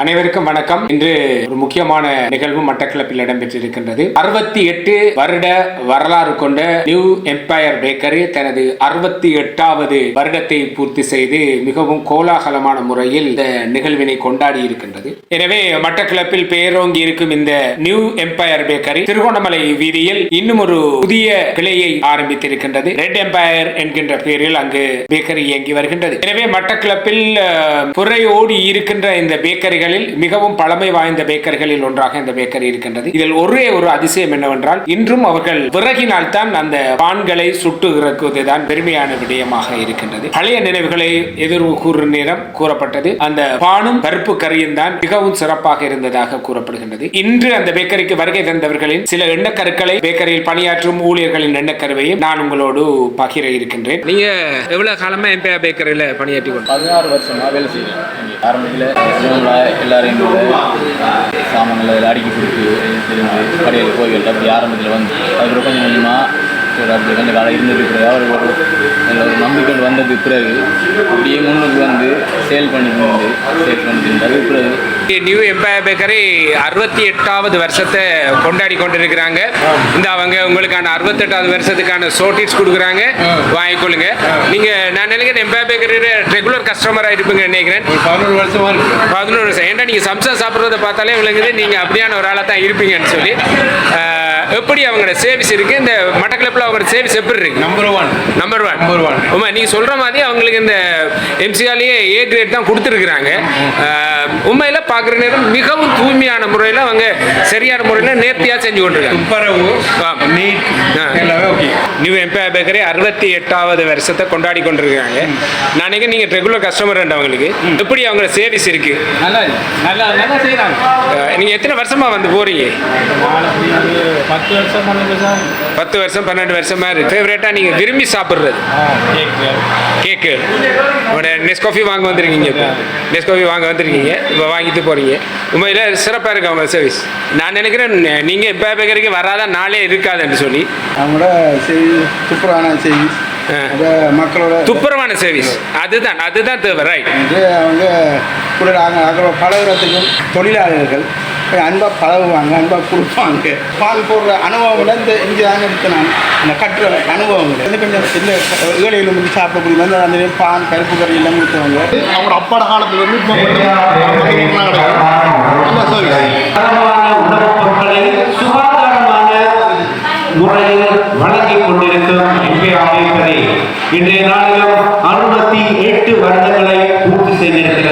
அனைவருக்கும் வணக்கம். இன்று ஒரு முக்கியமான நிகழ்வு மட்டக்களப்பில் இடம்பெற்றிருக்கின்றது. 68 வருட வரலாறு கொண்ட நியூ எம்பயர் பேக்கரி தனது 68வது வருடத்தை பூர்த்தி செய்து மிகவும் கோலாகலமான முறையில் இந்த நிகழ்வினை கொண்டாடி இருக்கின்றது. எனவே மட்டக்களப்பில் பெயரோங்கி இருக்கும் இந்த நியூ எம்பயர் பேக்கரி திருகோணமலை வீதியில் இன்னும் ஒரு புதிய கிளையை ஆரம்பித்திருக்கின்றது. ரெட் எம்பயர் என்கின்ற பெயரில் அங்கு பேக்கரி இயங்கி வருகின்றது. எனவே மட்டக்களப்பில் புறையோடி இருக்கின்ற இந்த பேக்கரிகள் மிகவும் பழமை வாய்ந்த பேக்கரிகளில் ஒன்றாக இந்த பேக்கரி இருக்கின்றது. இதில் ஒரே ஒரு அதிசயம் என்னவென்றால் இன்றும் அவர்கள் விறகினால் தான் அந்த பான்களை சுட்டு இறக்குவதுதான் பெருமையான விடயமாக இருக்கின்றது. பழைய நினைவுகளை எதிர்வு கூறும் நேரம் கூறப்பட்டது. அந்த பானும் பருப்பு கறியும் தான் மிகவும் சிறப்பாக இருந்ததாக கூறப்படுகின்றது. இன்று அந்த பேக்கரிக்கு வருகை தந்தவர்களின் சில எண்ணக்கருக்களை பேக்கரியில் பணியாற்றும் ஊழியர்களின் எண்ணக்கருவையும் நான் உங்களோடு பகிர இருக்கின்றேன். நீங்க எவ்வளவு காலமா எம்பயர் பேக்கரியில பணியாற்றி கொண்டு 16 வருஷமா வேலை செய்யறேன். ஆரம்பத்தில் எல்லாரையும் சாமான்களை அடுக்கி கொடுத்து தெரிஞ்சு கடையில் போய்கிட்டு அப்படி ஆரம்பத்தில் வந்து அதுக்கு கொஞ்சம் கொஞ்சமாக அப்படி கொஞ்சம் காலம் இருந்தது பிறகு ஒரு நம்பிக்கை வந்தது பிறகு அப்படியே முன்னுக்கு வந்து சேல் பண்ணிட்டு அது பிறகு நியூ எம்பயர் பேக்கரி 68வது வருஷத்தை கொண்டாடி கொண்டிருக்கிறாங்க. இந்த அவங்க உங்களுக்கான 68வது வருஷத்துக்கான ஷோட்டிஸ் கொடுக்குறாங்க, வாங்கிக்கொள்ளுங்க. நீங்க நான் நினைக்கிறேன் எம்பயர் பேக்கரியோட ரெகுலர் கஸ்டமரா இருப்பீங்க நினைக்கிறேன். 11 வருஷம். ஏன்னா நீங்க சம்சா சாப்பிட்றத பார்த்தாலே உங்களுக்கு நீங்க அப்படியான ஒரு ஆளா தான் இருப்பீங்கன்னு சொல்லி. எப்படி அவங்களோட சர்வீஸ் இருக்கு? இந்த மட்டக்களப்பில் அவங்களோட சர்வீஸ் எப்படி இருக்கு? Number one. ஆமா, நீங்க சொல்ற மாதிரி அவங்களுக்கு இந்த எம்சிஆர்லயே ஏ கிரேட் தான் கொடுத்துருக்குறாங்க. உண்மையில பாக்குற நேரம் மிகவும் தூய்மையான முறையில் அவங்க சரியான முறையில் நேர்த்தியா செஞ்சு கொண்டிருக்காங்க. நியூ எம்பயர் பேக்கரி 68வது வருஷத்தை கொண்டாடி கொண்டிருக்காங்க. நாளைக்கு நீங்க ரெகுலர் கஸ்டமர் அவங்களுக்கு எப்படி அவங்களோட சர்வீஸ் இருக்கு? நல்லா செய்யறாங்க. நீங்க எத்தனை வருஷமா வந்து போறீங்க? 10 வருஷம் 12 வருஷமா இருக்கு. ஃபேவரட்டா நீங்க விரும்பி சாப்பிடுறது கேக்கு. நெஸ்காஃபி வாங்க வந்திருக்கீங்க. நெஸ்காஃபி வாங்க வந்திருக்கீங்க, இப்போ வாங்கிட்டு போறீங்க. உண்மையில சிறப்பா இருக்கு அவங்க சர்வீஸ். நான் நினைக்கிறேன் நீங்க இப்போ பேக்கரிக்கு வராத நாளே இருக்காதுன்னு சொல்லி. அவங்களோட சூப்பரான சர்வீஸ், மக்களோட துப்புரவான சர்வீஸ், அதுதான் தேவை. ரைட். அவங்க கூட பழகுறதுக்கும் தொழிலாளர்கள் அன்பாக பழகுவாங்க, அன்பாக கொடுப்பாங்க. பால் போடுற அனுபவங்களை இங்கே தாங்க எடுத்து நான் அந்த கட்டுற அனுபவங்கள் கொஞ்சம் இந்த ஏழையில் வந்து சாப்பிடக்கூடிய வந்து அந்த பால் கருப்பு கறி எல்லாம் கொடுத்தவங்க அவங்களோட அப்பாட காலத்தில் வந்து சுகாதாரமான முறையில் வழங்கிக் கொண்டிருக்கும் எம்பயர் பேக்கரி இன்றைய நாளிலும் 68 வருடங்களை பூர்த்தி செய்திருக்கிறது.